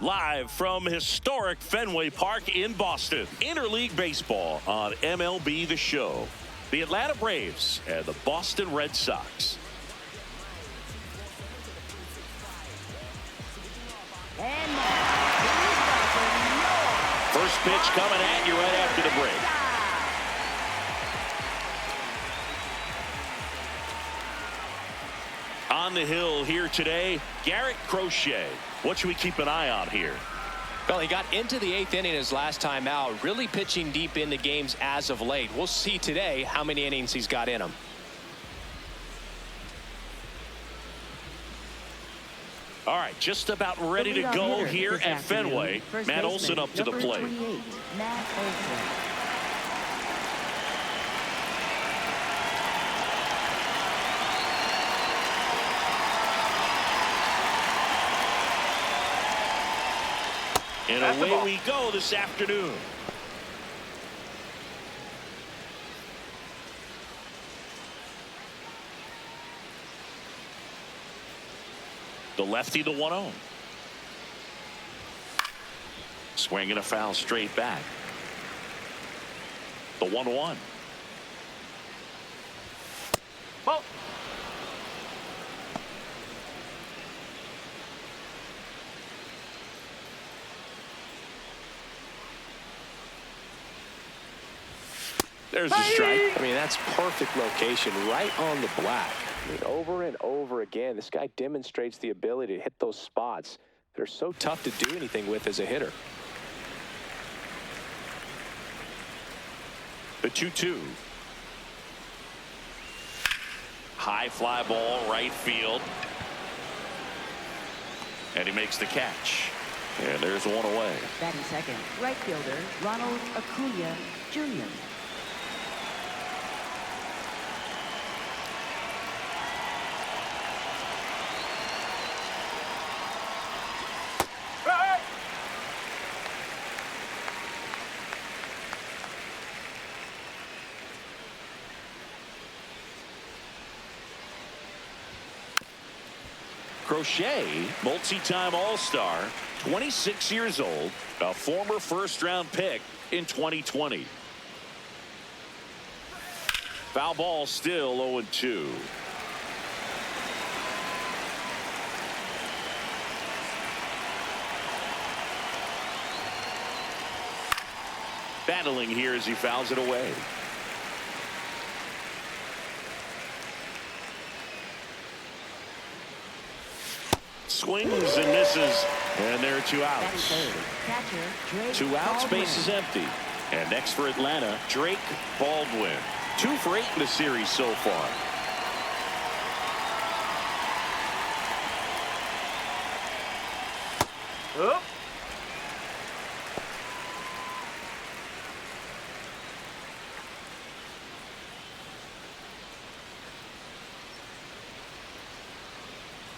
Live from historic Fenway Park in Boston, Interleague Baseball on MLB The Show. The Atlanta Braves and the Boston Red Sox. First pitch coming at you right after the break. On the hill here today, Garrett Crochet. What should we keep an eye on here? Well, he got into the 8th inning his last time out, really pitching deep into games as of late. We'll see today how many innings he's got in him. All right, just about ready to go here at Fenway. Matt Olson up to the plate. Matt Olson. And away we go this afternoon. The lefty, the 1-0. Swinging a foul straight back. The 1-1. Well, there's a strike. I mean, that's perfect location right on the black. I mean, over and over again, this guy demonstrates the ability to hit those spots that are so tough to do anything with as a hitter. The 2-2. High fly ball, right field. And he makes the catch. And there's one away. Batting second, right fielder, Ronald Acuna Jr. Crochet, multi-time All-Star, 26 years old, a former first-round pick in 2020. Foul ball, still 0-2. Battling here as he fouls it away. Swings and misses, and there are 2 outs. Two outs, base is empty. And next for Atlanta, Drake Baldwin. 2 for 8 in the series so far. Oh.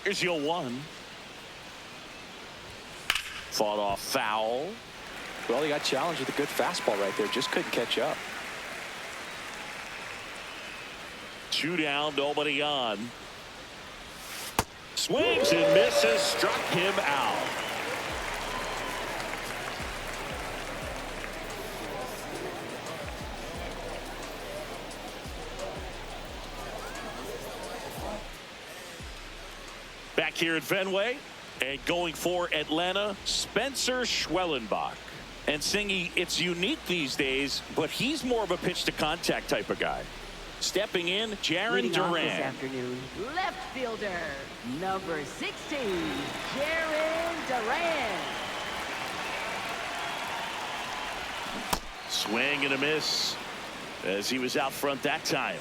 Here's your 1. Fought off foul. Well, he got challenged with a good fastball right there. Just couldn't catch up. 2 down, nobody on. Swings and misses, struck him out. Back here at Fenway. And going for Atlanta, Spencer Schwellenbach. And Singy, it's unique these days, but he's more of a pitch-to-contact type of guy. Stepping in, Jarren Duran. This afternoon, left fielder, number 16, Jarren Duran. Swing and a miss as he was out front that time.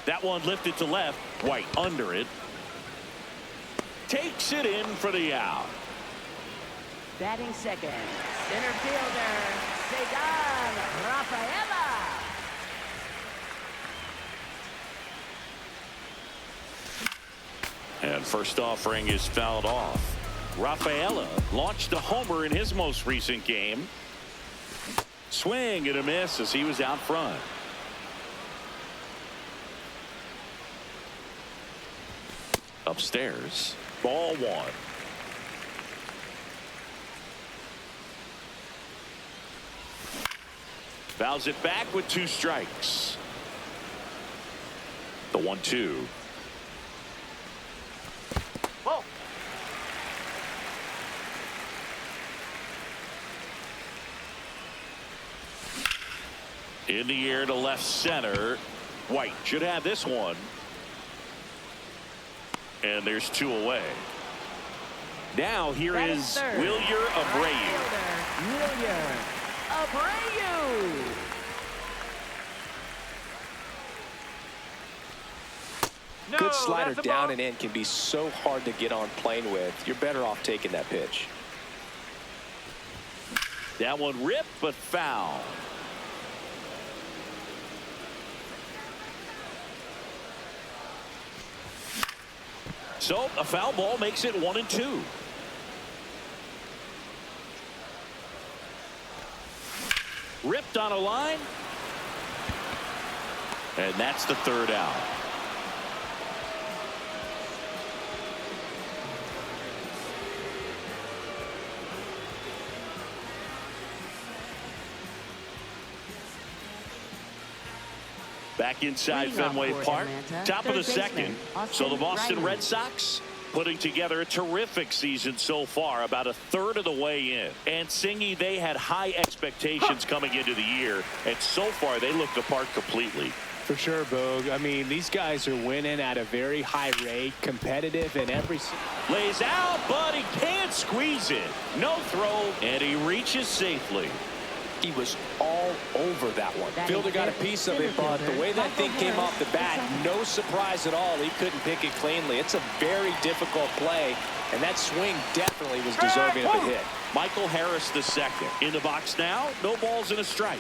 That one lifted to left. White under it. Takes it in for the out. Batting second, center fielder, Cedar Rafaela. And first offering is fouled off. Rafaela launched a homer in his most recent game. Swing and a miss as he was out front. Upstairs. Ball one. Fouls it back with 2 strikes. The 1-2. Ball. In the air to left center. White should have this one. And there's 2 away. Now here That is third. Wilyer Abreu. Wilyer Abreu. No, Good slider that's a down ball. and in can be so hard to get on plane with. You're better off taking that pitch. That one ripped, but foul. So a foul ball makes it 1-2. Ripped on a line. And that's the 3rd out. Back inside Leading off Fenway for Park, Atlanta, top of the third baseman, 2nd. So the Boston Riley. Red Sox putting together a terrific season so far, about a third of the way in. And Singy, they had high expectations coming into the year, and so far they look the part completely. For sure, Boog. I mean, these guys are winning at a very high rate, competitive in every... Lays out, but he can't squeeze it. No throw, and he reaches safely. He was all over that one. That Fielder is got a fifth piece of it, but the way that thing came off the bat, no surprise at all. He couldn't pick it cleanly. It's a very difficult play, and that swing definitely was deserving of a hit. Michael Harris the second. In the box now, no balls and a strike.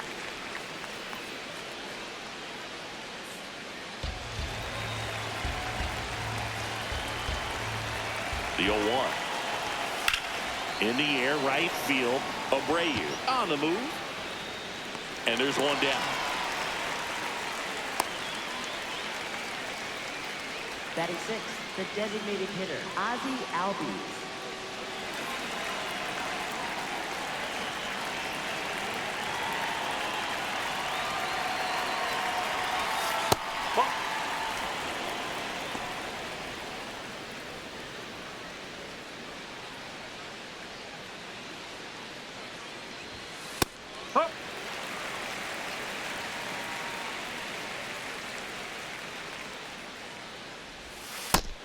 The 0-1. In the air, right field. Abreu on the move. And there's one down. Batting 6th, the designated hitter, Ozzie Albies.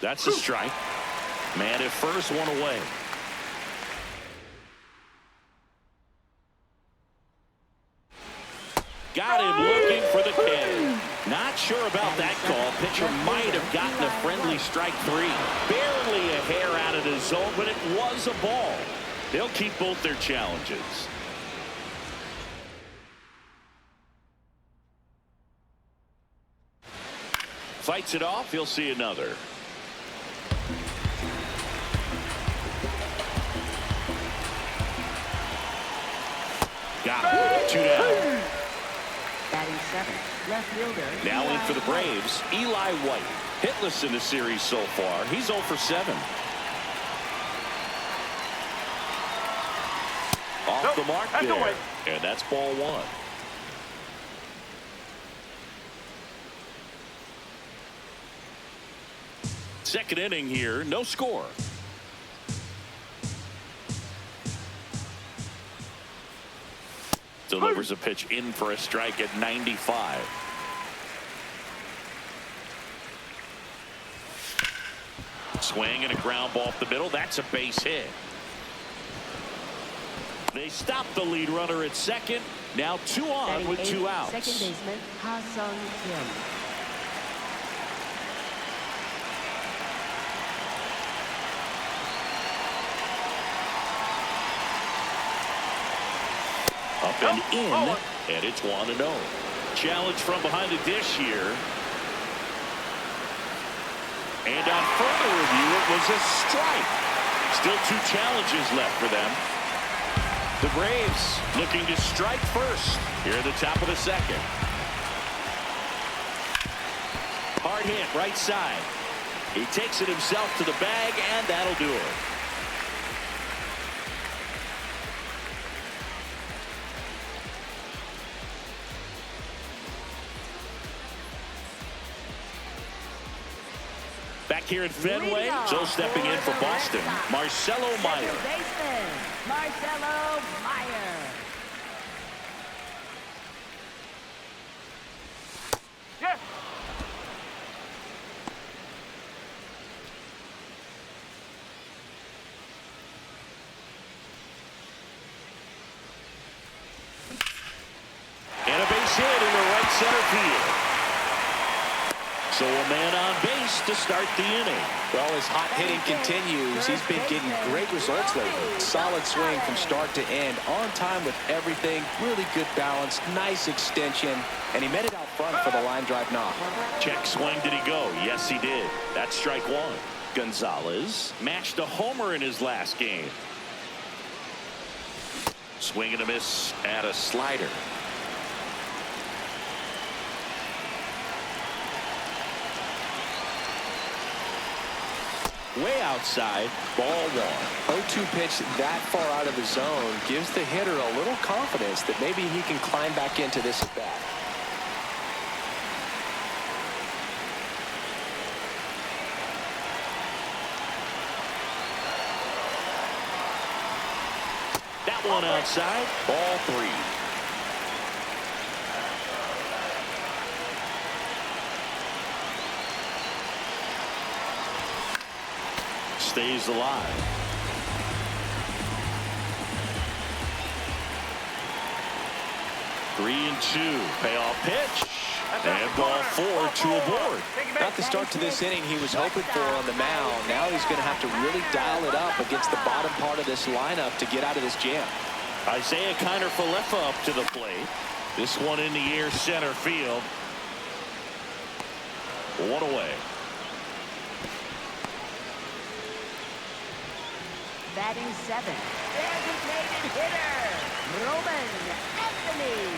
That's a strike. Man at first, one away. Got him looking for the K. Not sure about that call. Pitcher might have gotten a friendly strike 3. Barely a hair out of the zone, but it was a ball. They'll keep both their challenges. Fights it off. He'll see another. Got him. 2 down. Batting 7th, left fielder. Now in Eli for the White. Braves, Eli White. Hitless in the series so far. He's 0 for 7. Off the mark there. And that's ball 1. Second inning here, no score. Delivers a pitch in for a strike at 95. Swing and a ground ball up the middle. That's a base hit. They stop the lead runner at second. Now 2 on Batting with 2 8th, outs. second baseman, Ha-Sung Kim. Up and in, and it's 1-0. Challenge from behind the dish here. And on further review, it was a strike. Still 2 challenges left for them. The Braves looking to strike first here at the top of the 2nd. Hard hit right side. He takes it himself to the bag, and that'll do it. Back here at Fenway, so stepping in for Boston, Marcelo Meyer. Baseman, Marcelo Meyer. Yes. And a base hit in the right center field. So a man on base to start the inning. Well, as hot hitting continues, he's been getting great results lately. Solid swing from start to end, on time with everything, really good balance, nice extension, and he met it out front for the line drive knock. Check swing, did he go? Yes, he did. That's strike one. Gonzalez matched a homer in his last game. Swing and a miss at a slider. Way outside, ball one. 0-2 pitch that far out of the zone gives the hitter a little confidence that maybe he can climb back into this at bat. That one outside, ball three. Stays alive. Three and two. Payoff pitch. And ball four, two aboard. Not the start to this inning he was hoping for on the mound. Now he's going to have to really dial it up against the bottom part of this lineup to get out of this jam. Isaiah Kiner-Falefa up to the plate. This one in the air, center field. One away. Batting seventh, designated hitter, Roman Anthony.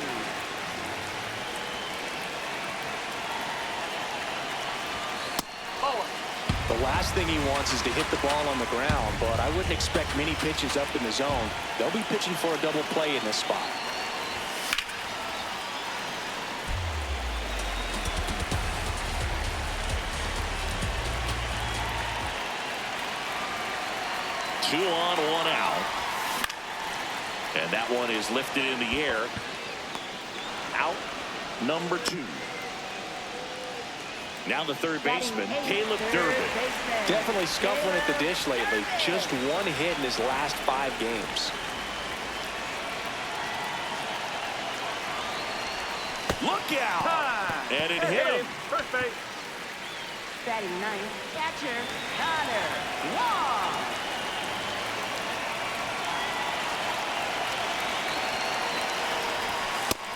The last thing he wants is to hit the ball on the ground, but I wouldn't expect many pitches up in the zone. They'll be pitching for a double play in this spot. Two on, one out. And that one is lifted in the air. Out number two. Now the third baseman, Caleb Durbin. Definitely scuffling at the dish lately. Just one hit in his last 5 games. Look out! And it hit him. First base. Batting ninth, catcher, Connor Wong.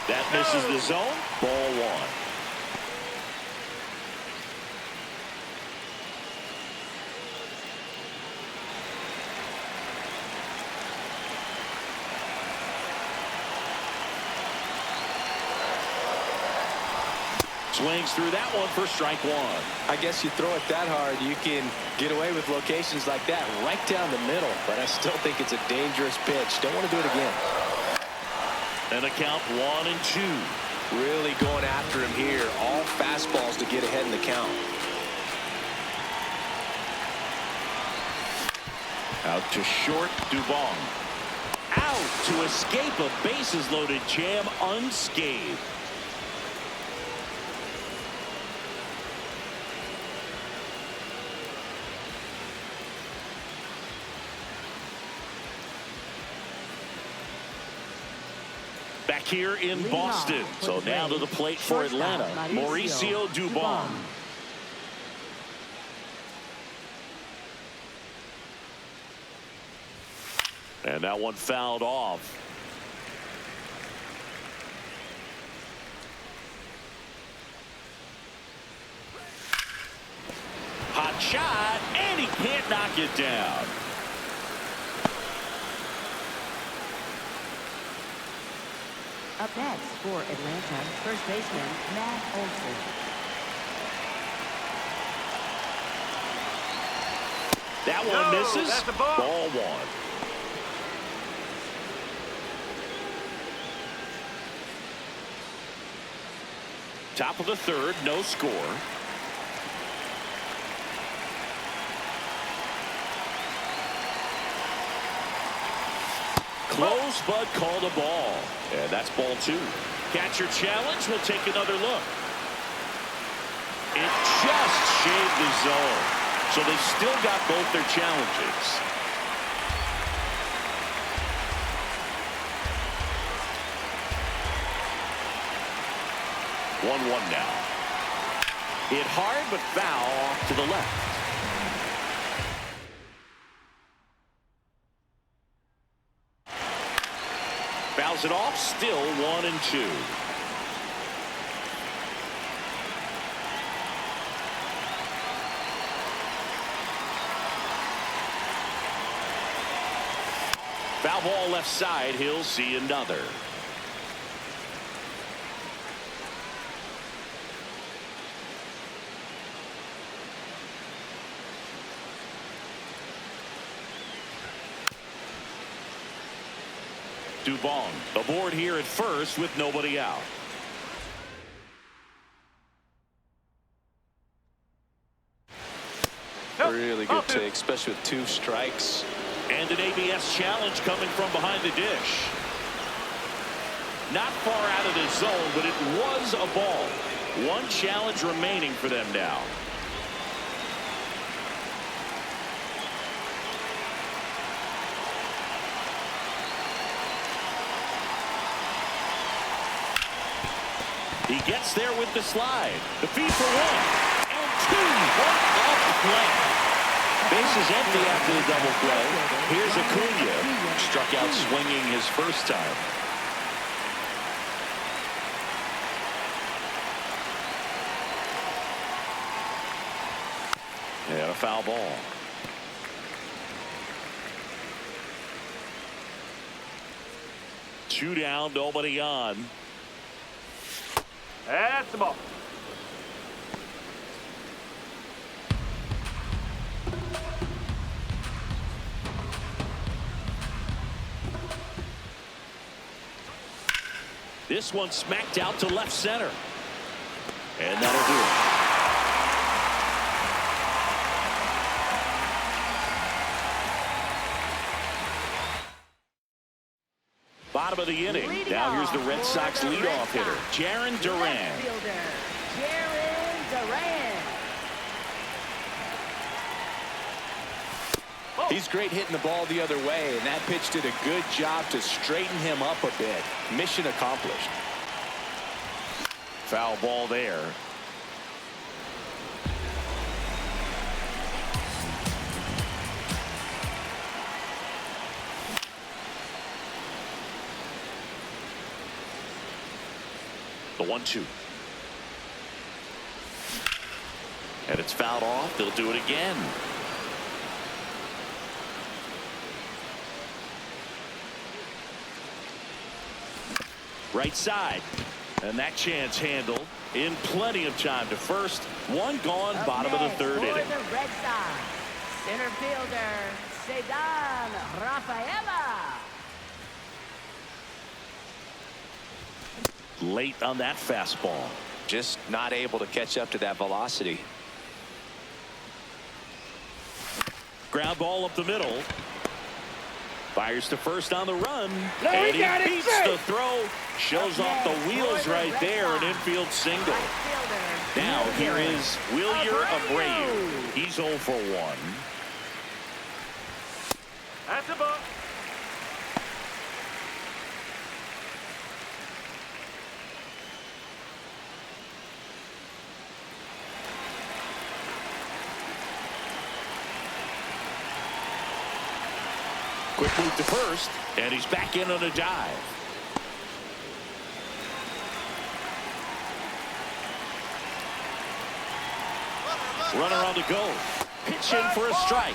That misses the zone. Ball one. Swings through that one for strike one. I guess you throw it that hard, you can get away with locations like that right down the middle, but I still think it's a dangerous pitch. Don't want to do it again. And a count 1 and 2. Really going after him here. All fastballs to get ahead in the count. Out to short, Dubon. Out to escape a bases-loaded jam unscathed. Back here in Boston. So now to the plate for Atlanta, Mauricio Dubon. And that one fouled off. Hot shot, and he can't knock it down. Up next for Atlanta, first baseman Matt Olson. That one misses. That's a ball. Ball one. Top of the third, no score. Close, but called a ball. And that's ball two. Catcher challenge. We'll take another look. It just shaved the zone. So they still got both their challenges. 1-1 now. Hit hard, but foul off to the left. Fouls it off, still 1-2. Foul ball left side, he'll see another. Dubon aboard here at first with nobody out. Really good take, especially with 2 strikes. And an ABS challenge coming from behind the dish. Not far out of the zone, but it was a ball. 1 challenge remaining for them now. He gets there with the slide. The feed for 1 and 2. What a play. Bases empty after the double play. Here's Acuna. Struck out swinging his first time. And a foul ball. Two down, nobody on. That's the ball. This one smacked out to left center. And that'll do it. Bottom of the inning. Now here's the Red Sox leadoff hitter, Jarren Duran. He's great hitting the ball the other way, and that pitch did a good job to straighten him up a bit. Mission accomplished. Foul ball there. The 1-2. And it's fouled off. They'll do it again. Right side. And that chance handled in plenty of time to first. 1 gone, bottom of the third inning. For the Red Sox, center fielder, Cedar Rafaela. Late on that fastball. Just not able to catch up to that velocity. Ground ball up the middle. Fires to first on the run. No, and he got it beats straight. the throw. Shows off the wheels right there. An infield single. Now here is Wilyer Abreu. He's 0 for 1. That's a ball. Quick move to first, and he's back in on a dive. Runner on the go. Pitch in for a strike.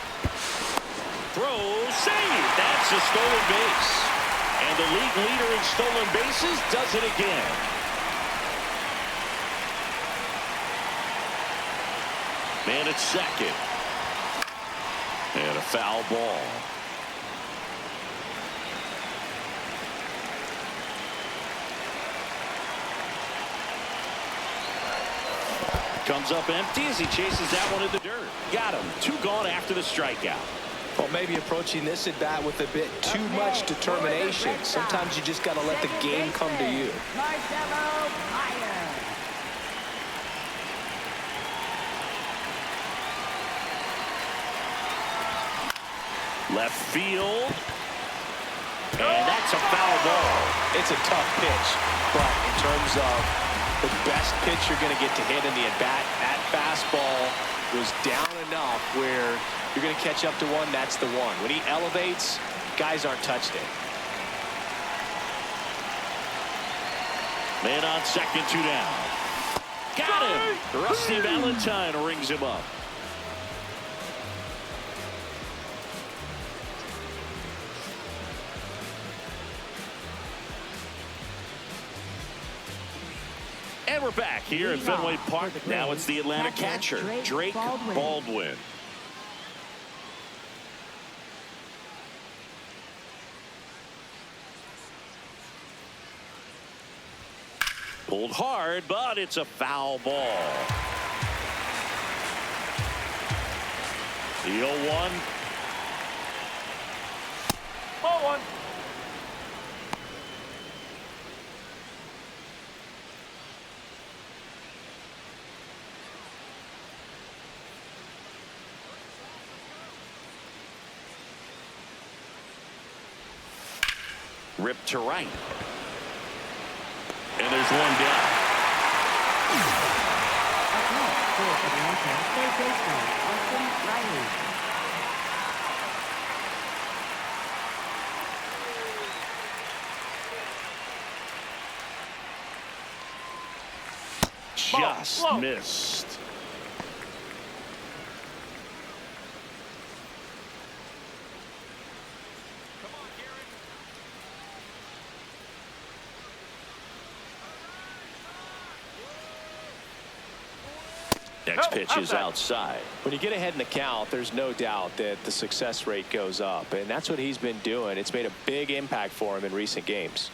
Throw, save. That's a stolen base. And the league leader in stolen bases does it again. Man at second. foul ball. Comes up empty as he chases that one in the dirt. Got him. 2 gone after the strikeout. Well, maybe approaching this at bat with a bit too much determination. Sometimes you just got to let the game come to you. Left field. And that's a foul ball. It's a tough pitch, but in terms of the best pitch you're going to get to hit in the at-bat, that fastball was down enough where you're going to catch up to one. That's the one. When he elevates, guys aren't touched it. Man on second, 2 down. Got him. Rusty Valentine rings him up. And we're back here at Fenway Park. Now it's the Atlanta catcher, Drake Baldwin. Pulled hard, but it's a foul ball. The 0-1. Ball 1. Ripped to right. And there's one down. Just missed. Next pitch is outside. When you get ahead in the count, there's no doubt that the success rate goes up, and that's what he's been doing. It's made a big impact for him in recent games.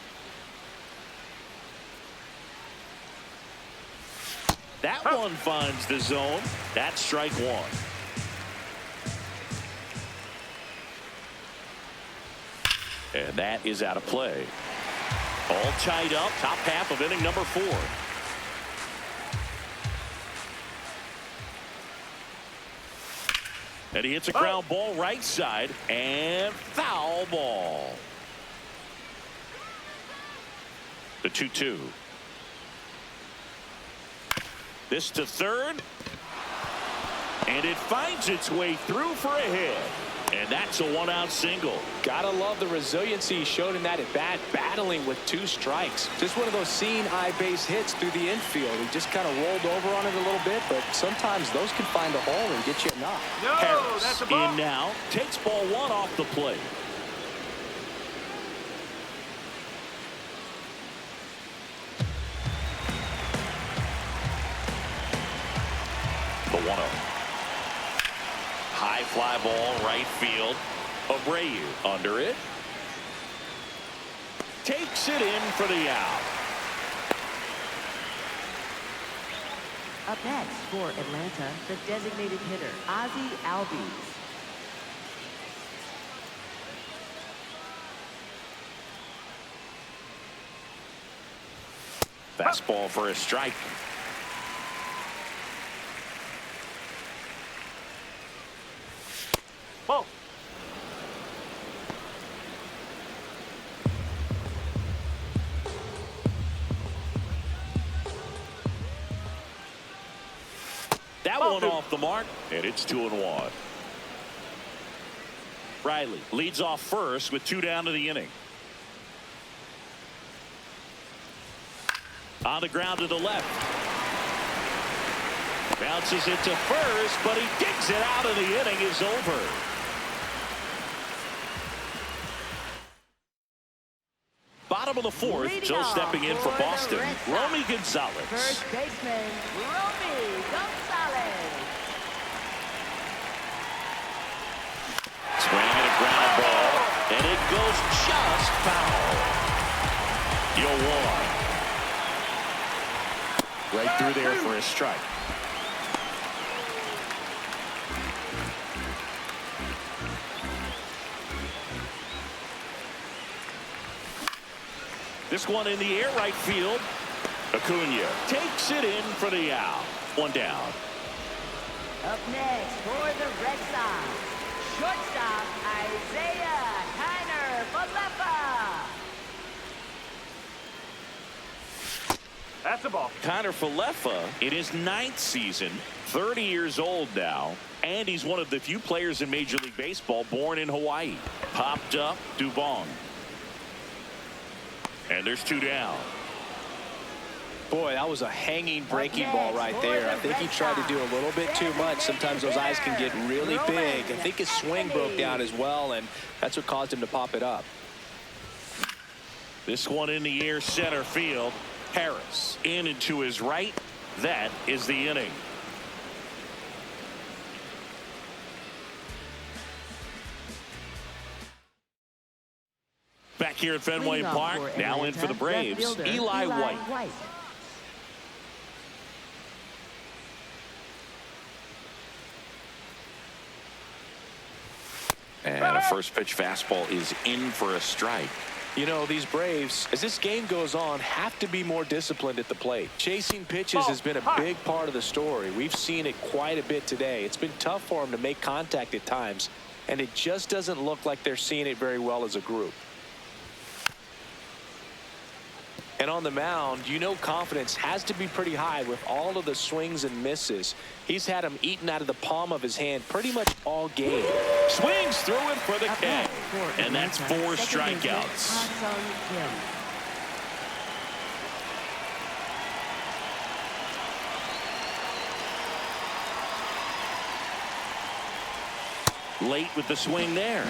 That one finds the zone. That's strike 1. And that is out of play. All tied up, top half of inning number 4. And he hits a ground ball right side, and foul ball. The 2-2. This to third. And it finds its way through for a hit. And that's a 1-out single. Gotta love the resiliency he showed in that at bat, battling with 2 strikes. Just one of those seeing eye base hits through the infield. He just kind of rolled over on it a little bit, but sometimes those can find a hole and get you a knock. No, Harris that's a ball. in now, takes ball 1 off the plate. The 1-0. High fly ball, right field. Abreu under it. Takes it in for the out. Up next for Atlanta, the designated hitter, Ozzie Albies. Fastball for a strike. Ball. That one off the mark, and it's 2-1. Riley leads off first with 2 down to the inning. On the ground to the left. Bounces it to first, but he digs it out, and the inning is over. Bottom of the 4th, so stepping in for Boston, Romy Gonzalez. First baseman, Romy Gonzalez. foul. You'll walk. Right through there for a strike. This one in the air right field. Acuna takes it in for the out. One down. Up next for the Red Sox, shortstop Isaiah Kiner-Falefa. That's a ball. Kiner-Falefa in his 9th season, 30 years old now, and he's one of the few players in Major League Baseball born in Hawaii. Popped up, Dubon. And there's 2 down. Boy, that was a hanging breaking ball right there. I think he tried to do a little bit too much. Sometimes those eyes can get really big. I think his swing broke down as well, and that's what caused him to pop it up. This one in the air center field. Harris in and to his right. That is the inning. Back here at Fenway Park, now in for the Braves, Eli White. And a first pitch fastball is in for a strike. You know, these Braves, as this game goes on, have to be more disciplined at the plate. Chasing pitches has been a big part of the story. We've seen it quite a bit today. It's been tough for them to make contact at times, and it just doesn't look like they're seeing it very well as a group. And on the mound, you know confidence has to be pretty high with all of the swings and misses. He's had them eaten out of the palm of his hand pretty much all game. Swings through it for the K. And that's 4 strikeouts. Late with the swing there.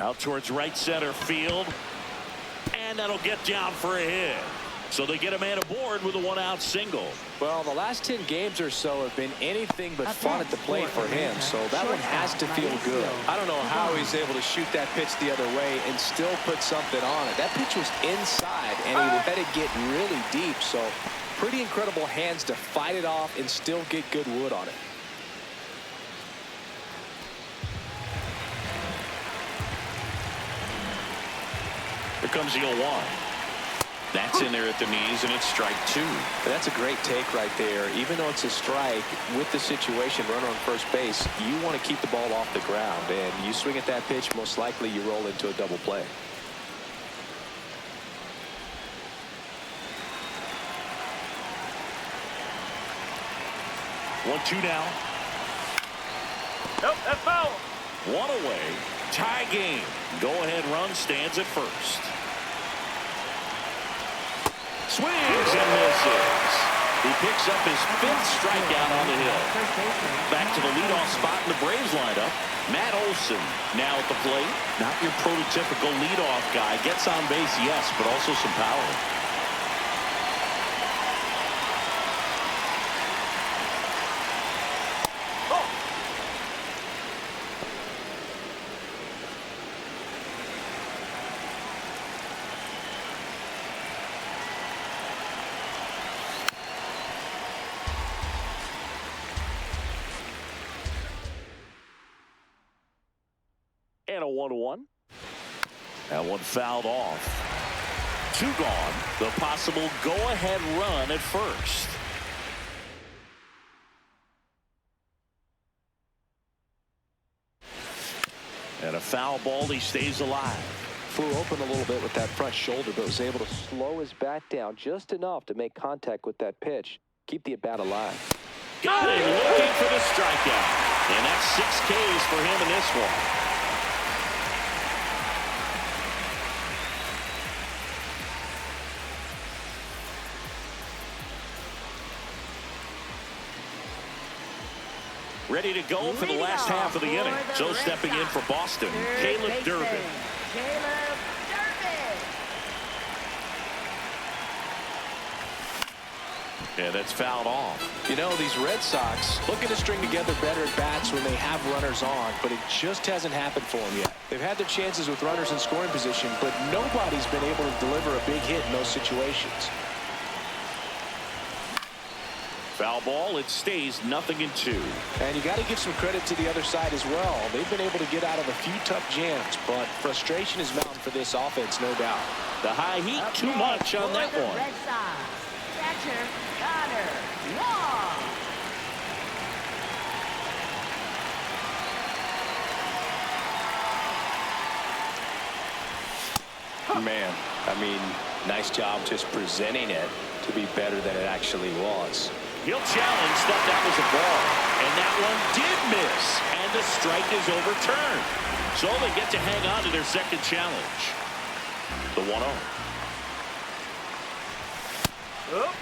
Out towards right center field. And that'll get down for a hit. So they get a man aboard with a 1-out single. Well, the last 10 games or so have been anything but fun at the plate for him, so that one has to feel good. I don't know how he's able to shoot that pitch the other way and still put something on it. That pitch was inside, and he let it get really deep, so pretty incredible hands to fight it off and still get good wood on it. Here comes the 0-1. That's in there at the knees, and it's strike 2. That's a great take right there. Even though it's a strike, with the situation, runner on first base, you want to keep the ball off the ground. And you swing at that pitch, most likely you roll into a double play. One, 2 now. Nope, that's foul. 1 away. Tie game. Go-ahead run stands at first. Swings and misses. He picks up his 5th strikeout on the hill. Back to the leadoff spot in the Braves lineup. Matt Olson now at the plate. Not your prototypical leadoff guy. Gets on base, yes, but also some power. And a 1-1. That one fouled off. 2 gone. The possible go-ahead run at first. And a foul ball. He stays alive. Flew open a little bit with that front shoulder, but was able to slow his bat down just enough to make contact with that pitch. Keep the at-bat alive. Got him looking for the strikeout. And that's 6 Ks for him in this one. Ready to go for the last half of the inning. So stepping in for Boston, Caleb Durbin. Caleb Durbin. And that's fouled off. You know, these Red Sox looking to string together better at bats when they have runners on, but it just hasn't happened for them yet. They've had their chances with runners in scoring position, but nobody's been able to deliver a big hit in those situations. Foul ball. It stays 0-2. And you got to give some credit to the other side as well. They've been able to get out of a few tough jams, but frustration is mounting for this offense, no doubt. The high heat, too much on that one. Red Sox, catcher, Connor Long. Man, I mean, nice job just presenting it to be better than it actually was. He'll challenge, thought that was a ball. And that one did miss. And the strike is overturned. So they get to hang on to their second challenge. The 1-0. Oh.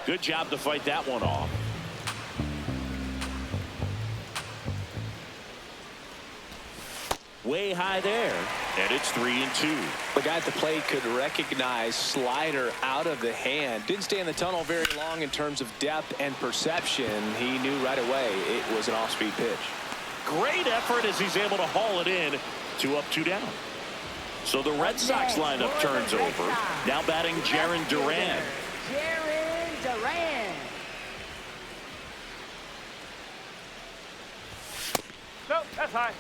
Good job to fight that one off. Way high there. And it's 3-2. The guy at the plate could recognize slider out of the hand. Didn't stay in the tunnel very long in terms of depth and perception. He knew right away it was an off-speed pitch. Great effort as he's able to haul it in. 2 up, 2 down. So the Red Sox lineup turns over. Now batting Jarren Duran. Jarren Duran. No, that's high.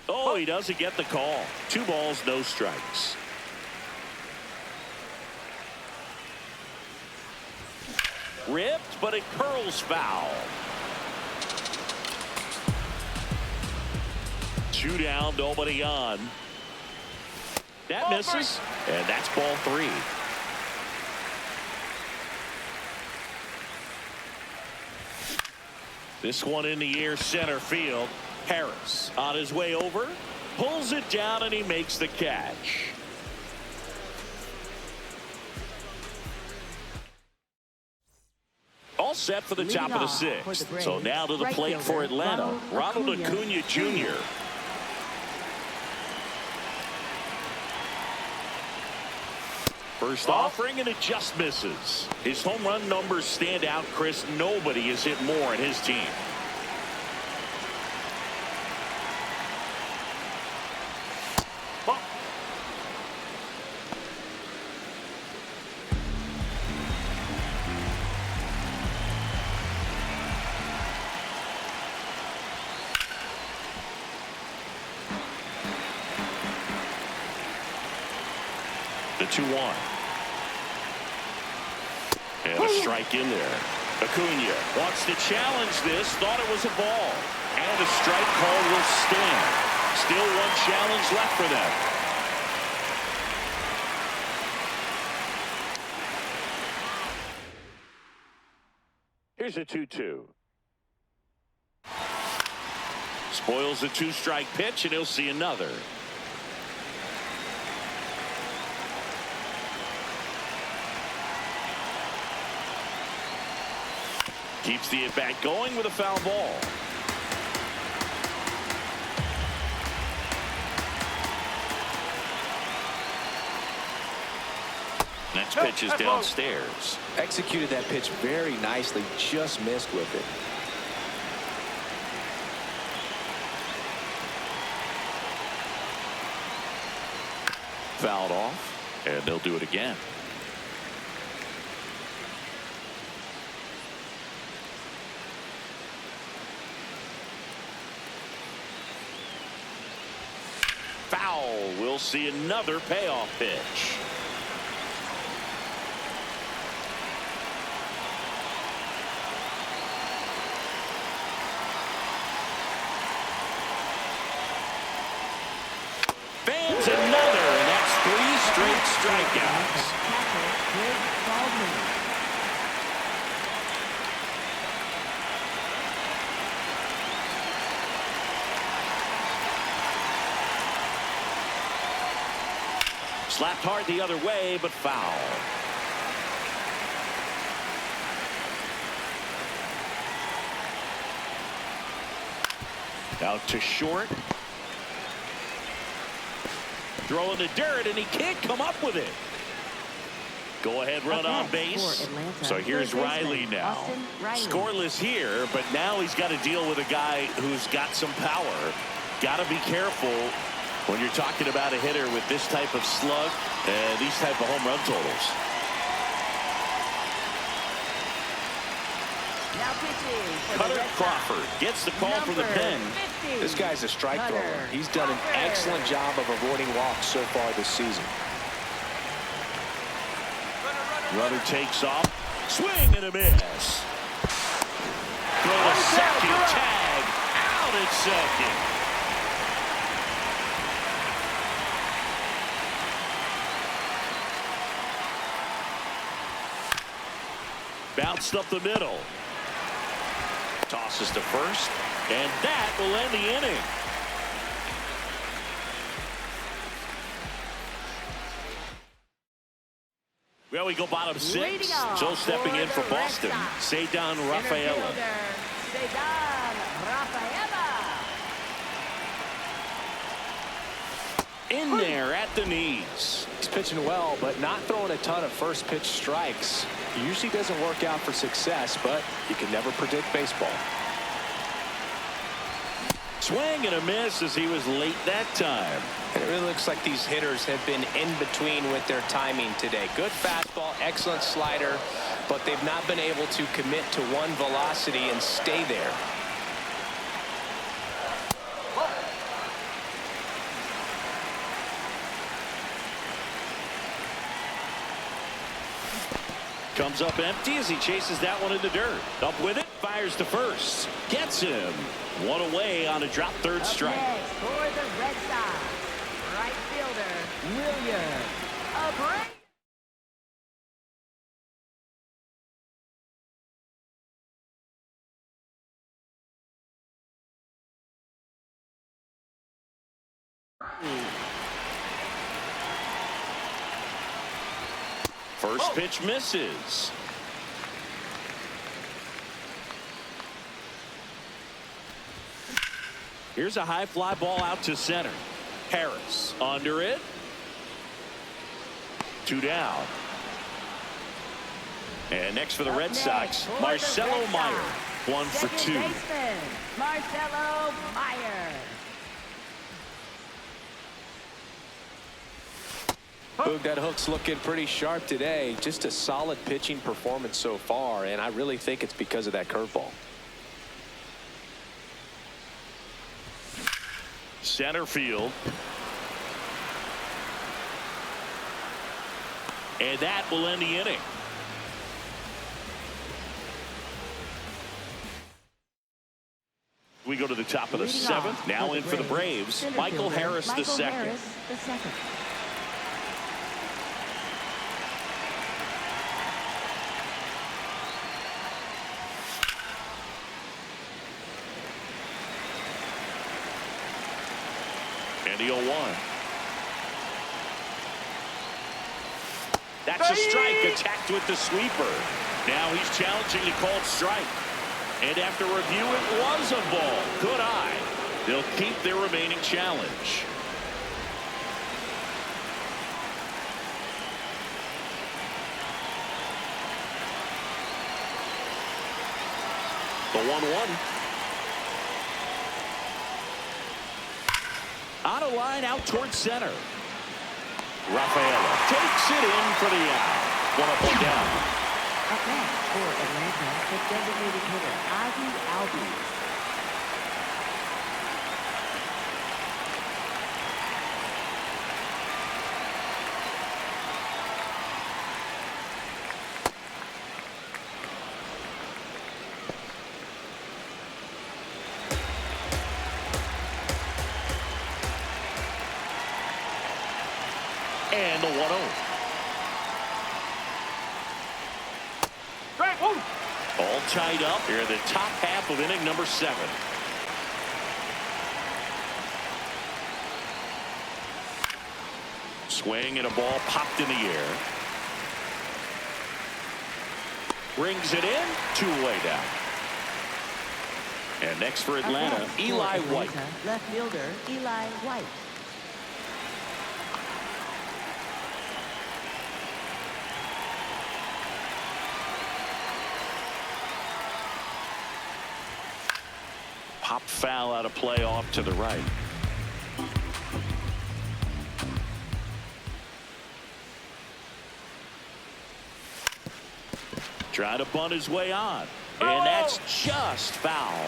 Oh, he doesn't get the call. 2 balls, no strikes. Ripped, but it curls foul. 2 down, nobody on. That misses, and that's ball 3. This one in the air, center field. Harris on his way over, pulls it down, and he makes the catch. All set for the top of the 6th. So now to the plate for Atlanta, Ronald Acuna Jr. First offering, and it just misses. His home run numbers stand out, Chris. Nobody has hit more in his team. The 2-1. And a strike in there. Acuna wants to challenge this. Thought it was a ball. And a strike call will stand. Still 1 challenge left for them. Here's a 2-2. Spoils the 2-strike pitch, and he'll see another. Keeps the at-bat going with a foul ball. Next pitch is downstairs. Executed that pitch very nicely, just missed with it. Fouled off, and they'll do it again. Foul. We'll see another payoff pitch. Fans another, and that's 3 straight strikeouts. Slapped hard the other way, but foul. Out to short. Throwing the dirt, and he can't come up with it. Go ahead run on base. So here's Riley now. Scoreless here, but now he's got to deal with a guy who's got some power. Got to be careful when you're talking about a hitter with this type of slug and these type of home run totals. Now pitching for Cutter the Red Sox. Crawford gets the call from the pen. 50. This guy's a strike Cutter. thrower. He's done an excellent job of avoiding walks so far this season. Runner takes off. Swing and a miss. Throw to second. Tag. Out at second. Bounced up the middle. Tosses to first. And that will end the inning. Well, we go bottom six. So stepping in for Boston, Cedar Rafaela. Cedar Rafaela. In there at the knees. He's pitching well, but not throwing a ton of first pitch strikes. Usually doesn't work out for success, but you can never predict baseball. Swing and a miss as he was late that time. And it really looks like these hitters have been in between with their timing today. Good fastball, excellent slider, but they've not been able to commit to one velocity and stay there. Comes up empty as he chases that one in the dirt. Up with it, fires to first. Gets him. One away on a drop third strike. Next for the Red Sox, right fielder William Abreu. First pitch misses. Here's a high fly ball out to center. Harris under it. 2 down. And next for the Red Sox, Marcelo Meyer. 1 for 2. Baseman, Marcelo Meyer. Boog, that hook's looking pretty sharp today. Just a solid pitching performance so far, and I really think it's because of that curveball. Center field. And that will end the inning. We go to the top of the seventh. Now in for the Braves, Michael Harris the second. And the 0-1. That's a strike, attacked with the sweeper. Now he's challenging the called strike. And after review, it was a ball. Good eye. They'll keep their remaining challenge. The 1-1. On a line out towards center. Rafaela takes it in for the out. 1 up, 1 down. Up next for Atlanta, the designated hitter Ozzie Albies. And the 1-0. All tied up here in the top half of inning number 7. Swing and a ball popped in the air. Brings it in. 2-away down. And next for Atlanta, Eli White. Left fielder, Eli White. Pop foul out of play off to the right. Trying to bunt his way on. And that's just foul.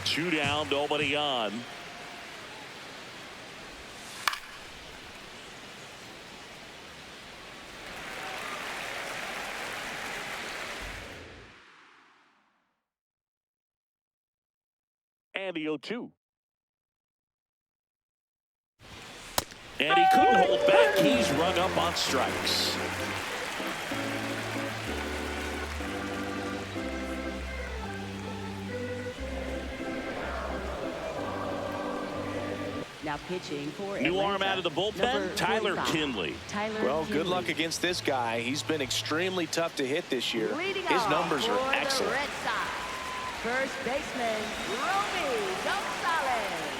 2 down, nobody on. And the 0-2. And he couldn't hold back. He's rung up on strikes. Now pitching for New Atlanta, arm out of the bullpen, Tyler Kinley. Well, good luck against this guy. He's been extremely tough to hit this year. His numbers are excellent. First baseman, Romy Gonzalez.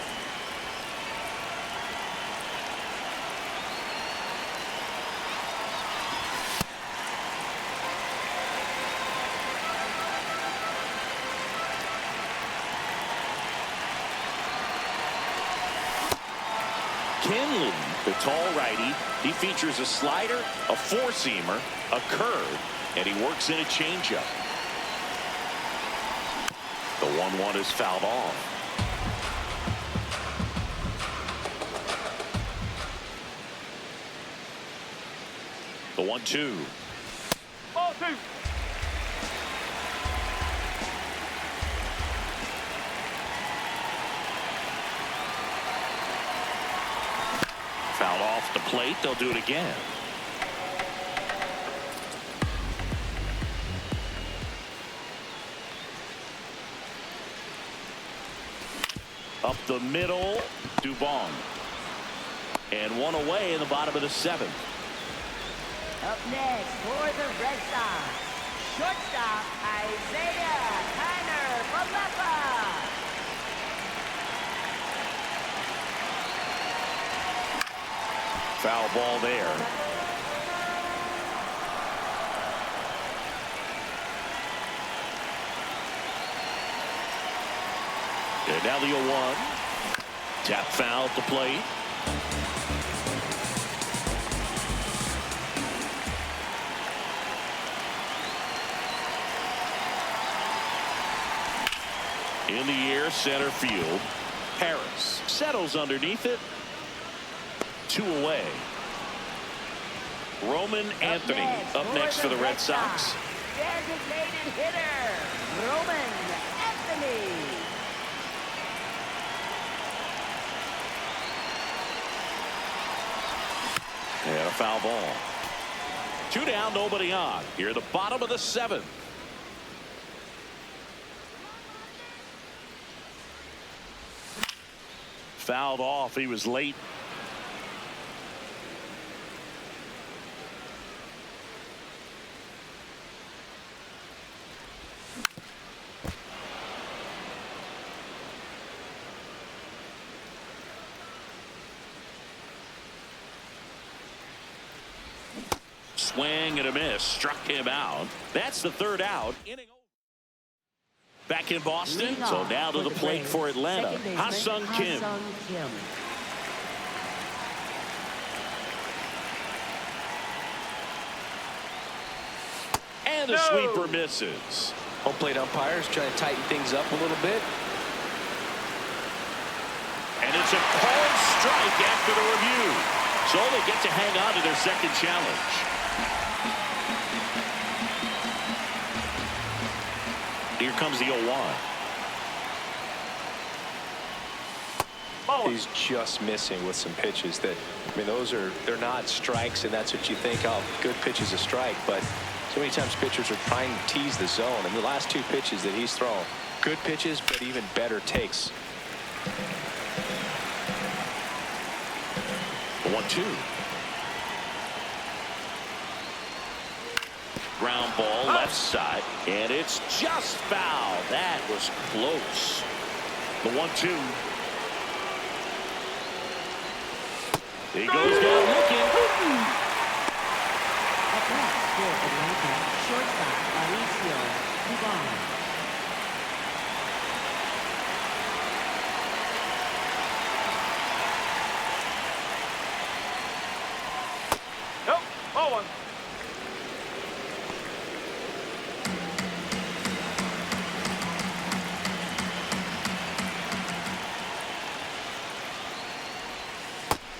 Kinley, the tall righty, he features a slider, a four-seamer, a curve, and he works in a changeup. The 1-1 is fouled off. The 1-2. Ball 2. Fouled off the plate. They'll do it again. Up the middle, Dubon. And 1 away in the bottom of the 7th. Up next for the Red Sox, shortstop Isaiah Tanner-Malepa. Foul ball there. And now the 0-1. Tap foul at the plate. In the air, center field. Harris settles underneath it. 2 away. Roman Anthony up next for the Red Sox. Designated hitter, Roman Anthony. And a foul ball. 2 down, nobody on. Here at the bottom of the 7th. Fouled off. He was late. Swing and a miss. Struck him out. That's the 3rd out. Inning over. Back in Boston. So now to the plate for Atlanta. Ha-Sung Kim. And the sweeper misses. Home plate umpires trying to tighten things up a little bit. And it's a called strike after the review. So they get to hang on to their 2nd challenge. Here comes the 0-1. He's just missing with some pitches that, I mean, they're not strikes, and that's what you think, oh, good pitch is a strike. But so many times pitchers are trying to tease the zone. And the last 2 pitches that he's thrown, good pitches, but even better takes. 1-2. Ground ball left side, and it's just foul. That was close. The 1-2. He goes down looking. At bat for Atlanta, shortstop Mauricio Dubon. Nope. Ball one.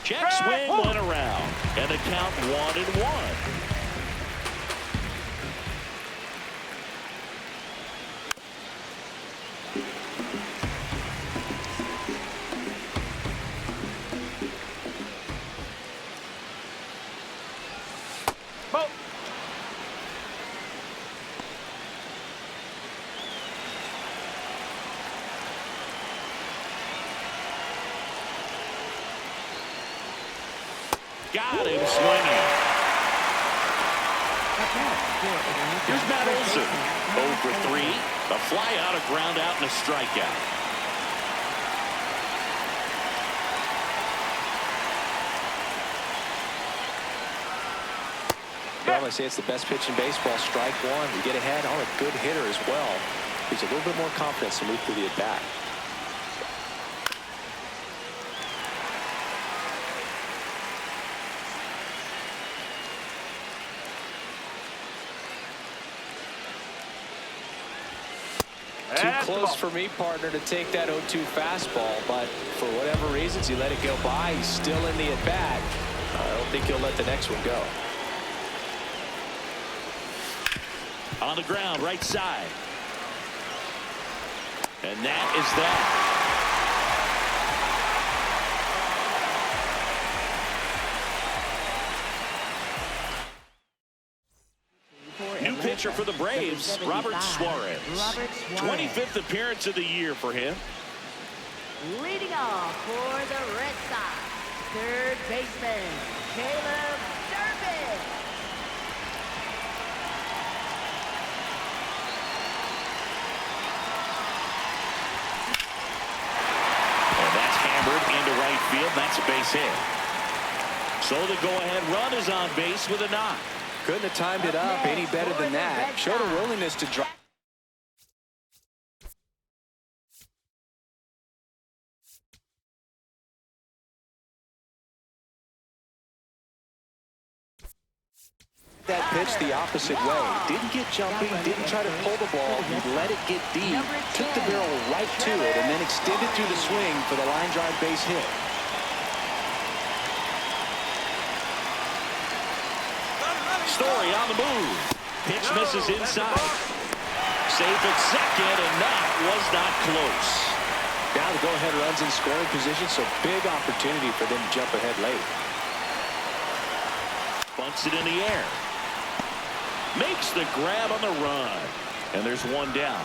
Check swing went around, and the count 1-1. Ball. Got him swinging. At bat for Atlanta. Here's Matt Olson. 0 for 3. Olson. A fly out, a ground out, and a strikeout. Well, I say it's the best pitch in baseball. Strike one. You get ahead on a good hitter as well. Gives you a little bit more confidence to move through the at-bat. Too close for me, partner, to take that 0-2 fastball, but for whatever reasons, he let it go by. He's still in the at-bat. I don't think he'll let the next one go. On the ground, right side. And that is that. New pitcher for the Braves, Robert Suarez. 25th appearance of the year for him. Leading off for the Red Sox, third baseman, Caleb Durbin. And that's hammered into right field. That's a base hit. So the go-ahead run is on base with a knock. Couldn't have timed it up any better than that. Showed a willingness to drive. That pitch the opposite way. Didn't get jumping, didn't try to pull the ball. He let it get deep, took the barrel right to it, and then extended through the swing for the line drive base hit. Story on the move. Pitch misses inside. Safe at second, and that was not close. Now the go-ahead runs in scoring position, so big opportunity for them to jump ahead late. Bunts it in the air. Makes the grab on the run. And there's one down.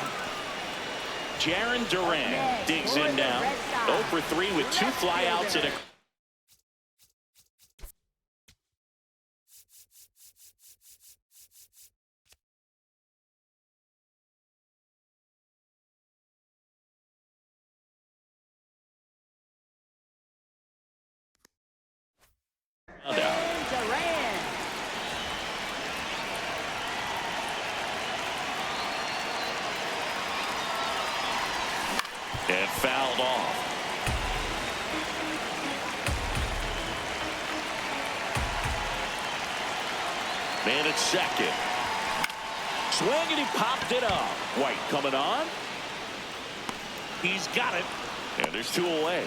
Jarren Duran digs in now. 0 for 3 with 2 flyouts and a... Duran. And fouled off. Man at second. Swing and he popped it up. White coming on. He's got it. And there's 2 away.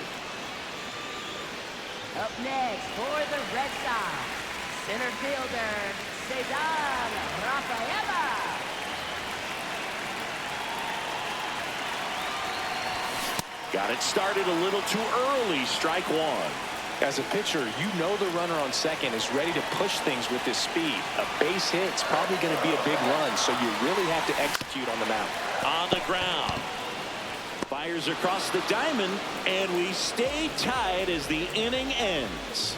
Up next for the Red Sox, center fielder, Cesar Rafaela. Got it started a little too early. Strike one. As a pitcher, you know the runner on second is ready to push things with his speed. A base hit's probably going to be a big run, so you really have to execute on the mound. On the ground. Fires across the diamond, and we stay tied as the inning ends.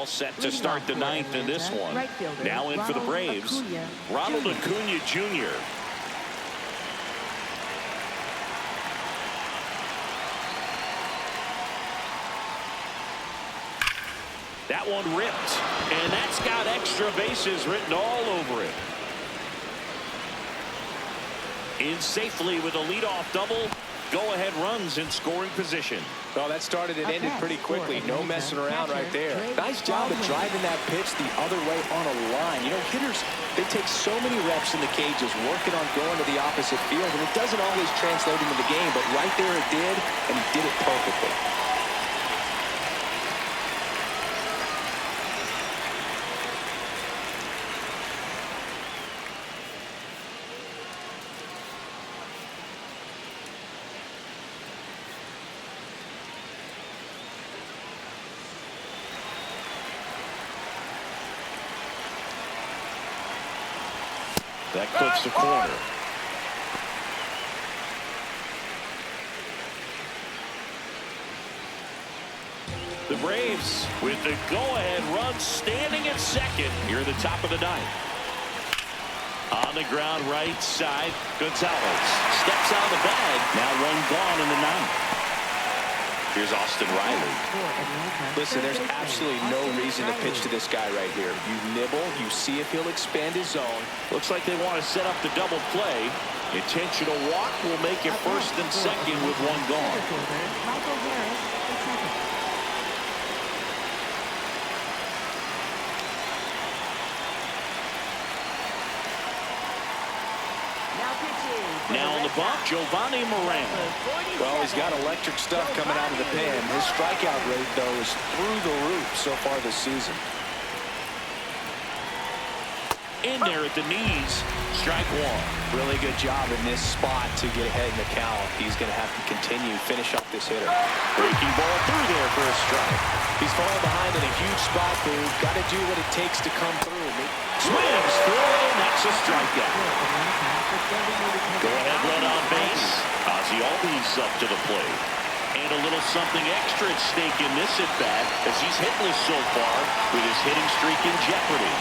all set to start the ninth in this one. Now in for the Braves, Ronald Acuna Jr. That one ripped, and that's got extra bases written all over it. In safely with a leadoff double. Go-ahead runs in scoring position. Well, that started and ended pretty quickly. No messing around right there. Nice job of driving that pitch the other way on a line. You know, hitters, they take so many reps in the cages working on going to the opposite field, and it doesn't always translate into the game, but right there it did, and he did it perfectly. That clips the corner. The Braves with the go-ahead run standing at second here at the top of the ninth. On the ground right side, Gonzalez steps out of the bag. Now one gone in the ninth. Here's Austin Riley. Listen, there's absolutely no reason to pitch to this guy right here. You nibble, you see if he'll expand his zone. Looks like they want to set up the double play. Intentional walk will make it first and second with one gone. Now on the bump, Giovanni Moran. Well, he's got electric stuff coming out of the pen. His strikeout rate, though, is through the roof so far this season. In there at the knees, strike one. Really good job in this spot to get ahead in the count. He's going to have to continue to finish off this hitter. Breaking ball through there for a strike. He's falling behind in a huge spot, dude. Got to do what it takes to come through. Swings through, and that's a strikeout. Go-ahead run on base. Ozzie Albies up to the plate. And a little something extra at stake in this at-bat as he's hitless so far with his hitting streak in jeopardy.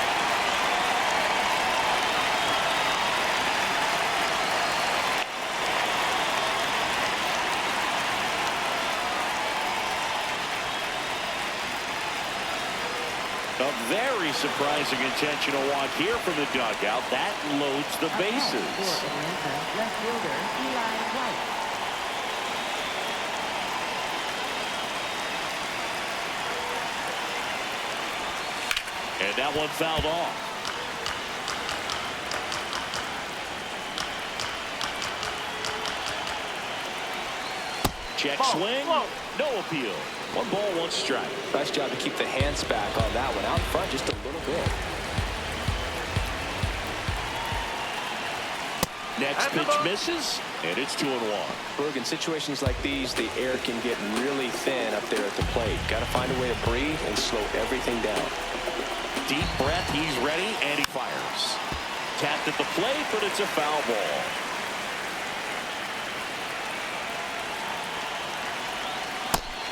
A very surprising intentional walk here from the dugout. That loads the bases. Left fielder, Eli White. And that one fouled off. Check swing. No appeal. One ball, one strike. Nice job to keep the hands back on that one. Out in front just a little bit. Next pitch misses, and it's 2-1. Look, in situations like these, the air can get really thin up there at the plate. Got to find a way to breathe and slow everything down. Deep breath, he's ready, and he fires. Tapped at the plate, but it's a foul ball.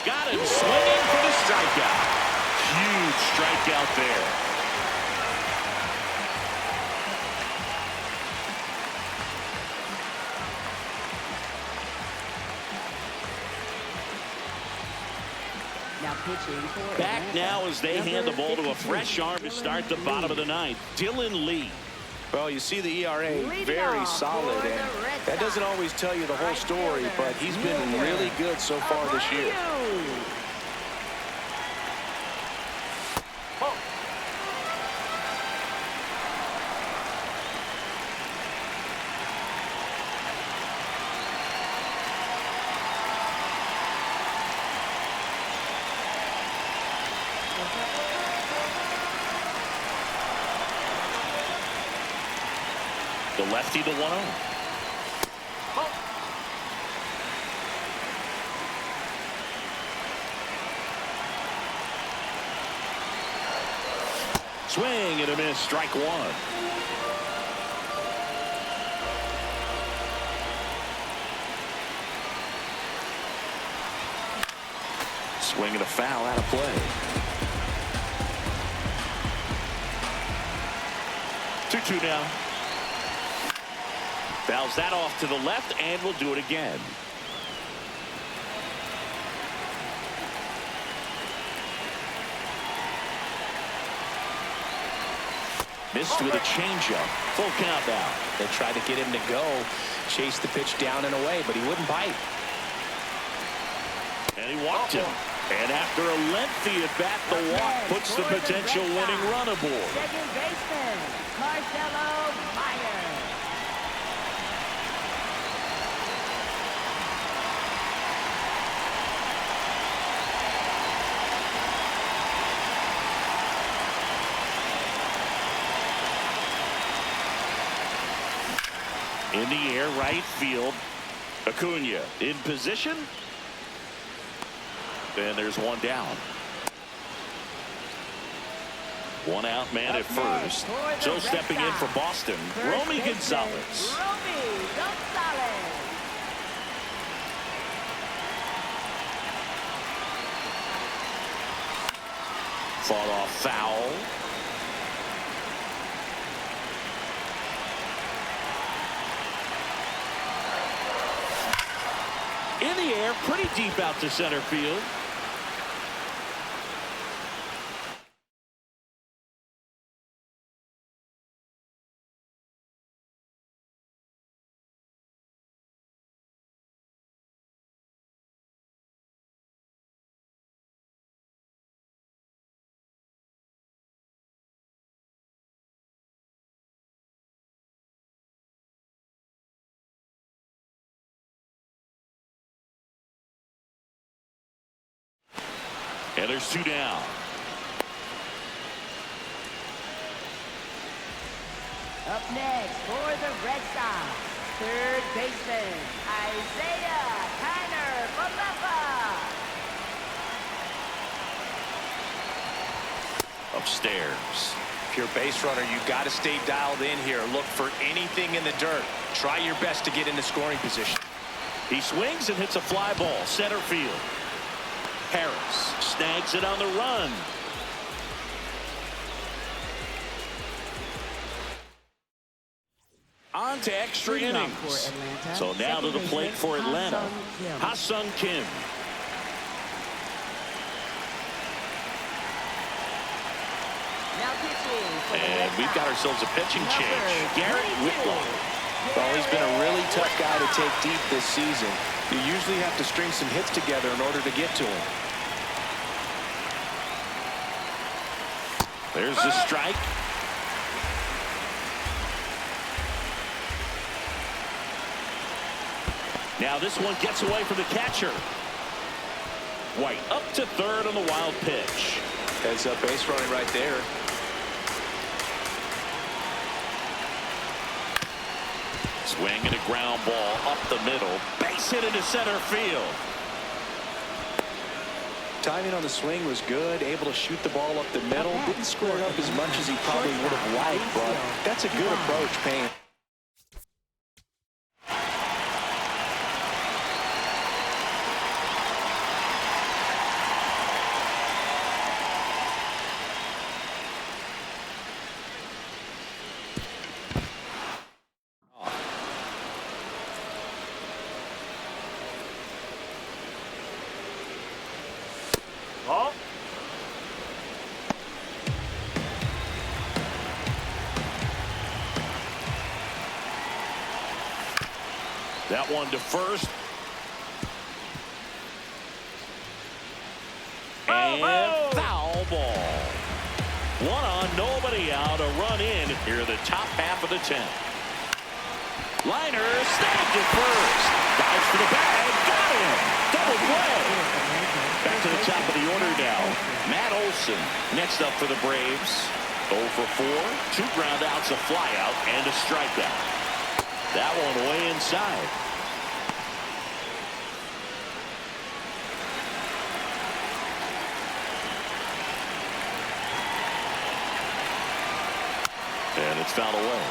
Got him swinging for the strikeout. Huge strikeout there. Back now as they hand the ball to a fresh arm to start the bottom of the ninth. Dylan Lee. Well, you see the ERA very solid, and that doesn't always tell you the whole story, but he's been really good so far this year. The lefty to 1-0. Swing and a miss, strike one. Swing and a foul out of play. 2-2 now. Fouls that off to the left, and we'll do it again. Missed with a changeup. Full count now. They tried to get him to go, chase the pitch down and away, but he wouldn't bite. And he walked him. And after a lengthy at-bat, the walk puts the potential winning run aboard. Second baseman, Marcelo Meyer. In the air, right field. Acuna in position. And there's one down. One out, man at first. So stepping in for Boston, Romy Gonzalez. Romy Gonzalez. Fought off foul. In the air, pretty deep out to center field. And there's two down. Up next for the Red Sox, third baseman, Isaiah Kiner-Falefa. Upstairs. If you're a base runner, you got to stay dialed in here. Look for anything in the dirt. Try your best to get into scoring position. He swings and hits a fly ball, center field. Harris snags it on the run. On to extra innings. So now to the plate for Atlanta. Ha-Sung Kim. Now pitching for the And Red we've got Sox, ourselves a pitching change. Garrett 22. Whitlock. Well, he's been a really tough guy to take deep this season. You usually have to string some hits together in order to get to him. There's the strike. Now this one gets away from the catcher. White up to third on the wild pitch. Heads up base running right there. Swing and a ground ball up the middle. Base hit into center field. Timing on the swing was good. Able to shoot the ball up the middle. Didn't square it up as much as he probably would have liked, but that's a good approach, Payne. Oh. That one to first. And foul ball. One on, nobody out. A run in here in the top half of the 10th. Liner snagged it first. Dives for the bag. Got him. Double play. Back to the top of the order now. Matt Olson next up for the Braves. 0 for 4. 2 ground outs, a fly out, and a strikeout. That one way inside. And it's fouled away.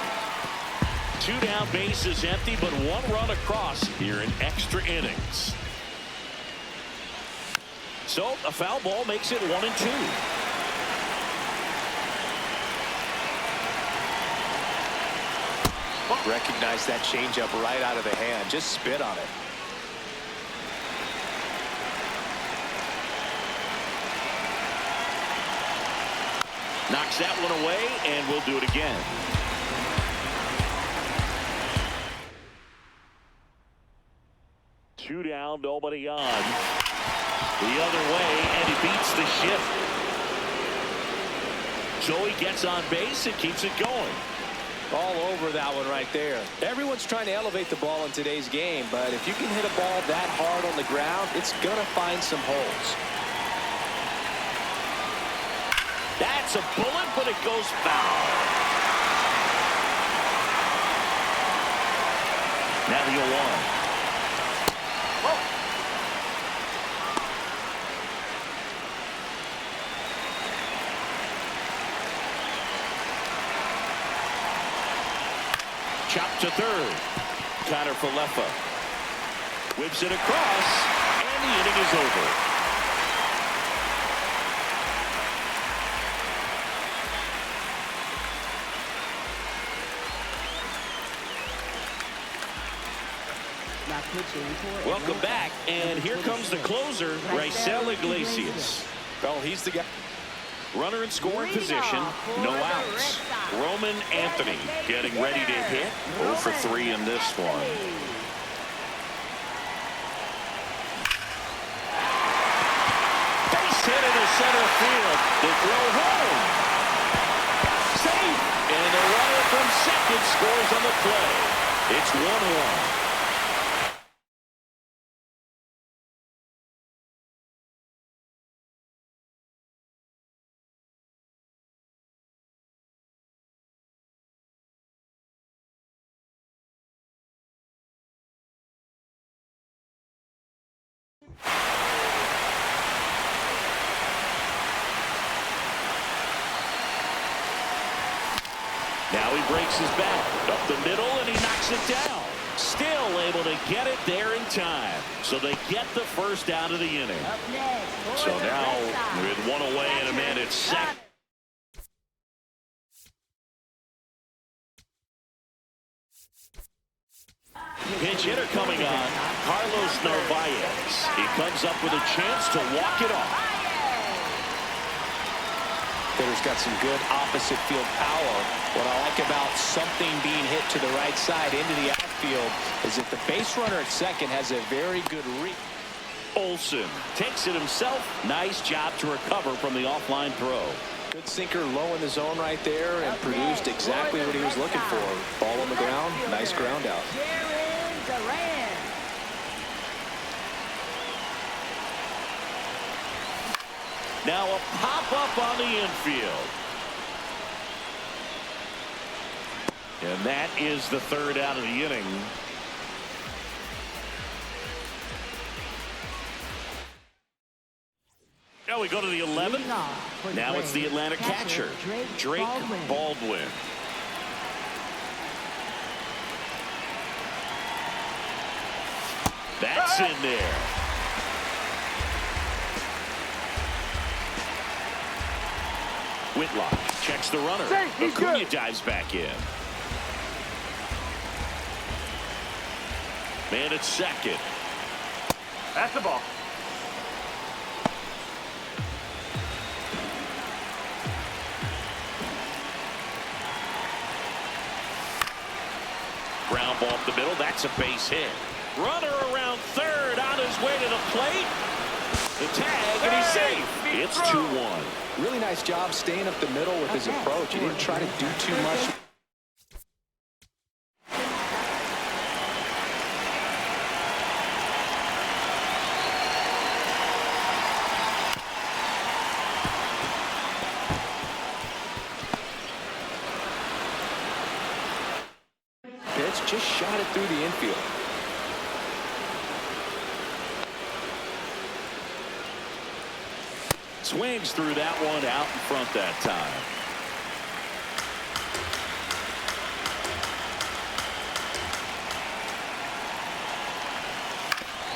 2 down, bases empty, but 1 run across here in extra innings. So a foul ball makes it 1-2. Recognize that changeup right out of the hand. Just spit on it. Knocks that one away, and we'll do it again. Two down, nobody on. The other way, and he beats the shift. Joey gets on base and keeps it going. All over that one right there. Everyone's trying to elevate the ball in today's game, but if you can hit a ball that hard on the ground, it's going to find some holes. That's a bullet, but it goes foul. Now the 0-1. Chop to third. Connor Falefa whips it across, and the inning is over. Welcome back, and here comes the closer, Raisel Iglesias. Well, he's the guy. Runner in scoring position, no outs. Roman Anthony getting ready to hit. 0 for 3 in this one. Base hit into center field. The throw home. Safe. And the runner from second scores on the play. It's 1-1. Now he breaks his bat up the middle, and he knocks it down. Still able to get it there in time. So they get the first out of the inning. So now with one away and a man at second. Pinch hitter coming on, Carlos Narvaez. He comes up with a chance to walk it off. Hitter's got some good opposite field power. What I like about something being hit to the right side into the outfield is that the base runner at second has a very good read. Olsen takes it himself. Nice job to recover from the offline throw. Good sinker low in the zone right there and produced exactly what he was looking for. Ball on the ground, nice ground out. Now a pop-up on the infield. And that is the third out of the inning. Now we go to the 11th. Now it's the Atlanta catcher, Drake Baldwin. That's in there. Whitlock checks the runner. Acuna dives back in. Man at second. That's the ball. Ground ball up the middle. That's a base hit. Runner around third on his way to the plate. The tag, and he's safe. It's 2-1. Really nice job staying up the middle with his approach. He didn't try to do too much. Pitch just shot it through the infield. Swings through that one out in front that time.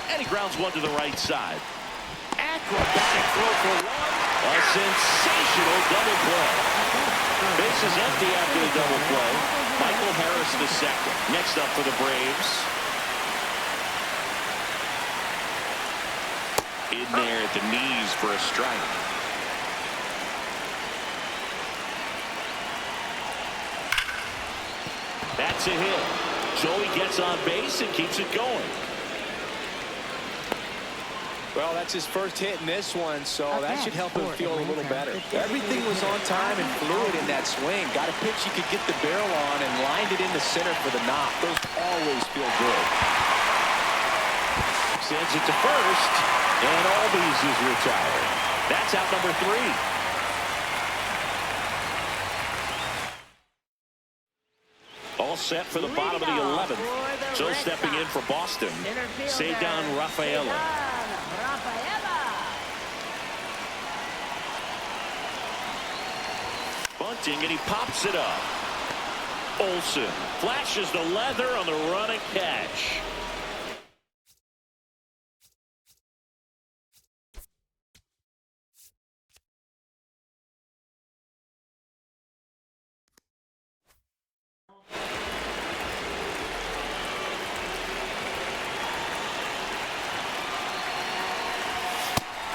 And he grounds one to the right side. Acrobatic throw for one. A sensational double play. Base is empty after the double play. Michael Harris That's the second. Next up for the Braves. In there at the knees for a strike. That's a hit. Joey gets on base and keeps it going. Well, that's his first hit in this one, so that should help him feel a little better. Everything was on time and fluid in that swing. Got a pitch you could get the barrel on and lined it into center for the knock. Those always feel good. Sends it to first, and Albies is retired. That's out number 3. All set for the bottom of the 11th. So stepping in for Boston, Cedar Rafaela. Bunting, and he pops it up. Olsen flashes the leather on the run and catch.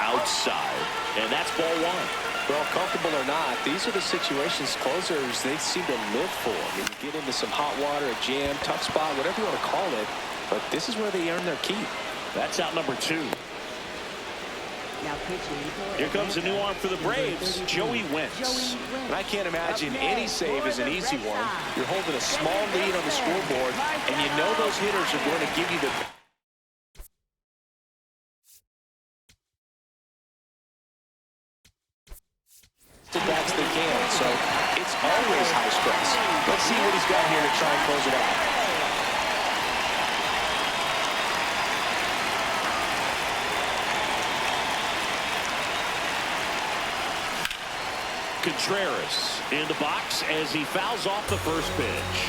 Outside, and that's ball 1. Well, comfortable or not, these are the situations closers they seem to live for. I mean, you get into some hot water, a jam, tough spot, whatever you want to call it, but this is where they earn their keep. That's out number 2. Here comes a new arm for the Braves, Joey Wentz. And I can't imagine any save is an easy one. You're holding a small lead on the scoreboard, and you know those hitters are going to give you the bats they can, so it's always high stress. Let's see what he's got here to try and close it out. Contreras in the box as he fouls off the first pitch.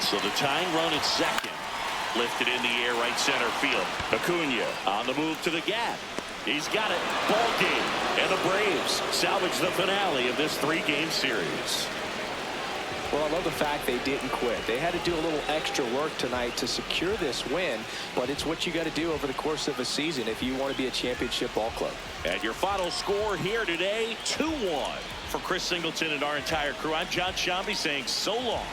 So the tying run at second. Lifted in the air, right center field. Acuna on the move to the gap. He's got it. Ball game. And the Braves salvage the finale of this 3-game series. Well, I love the fact they didn't quit. They had to do a little extra work tonight to secure this win, but it's what you got to do over the course of a season if you want to be a championship ball club. And your final score here today, 2-1. For Chris Singleton and our entire crew, I'm John Shambi saying so long.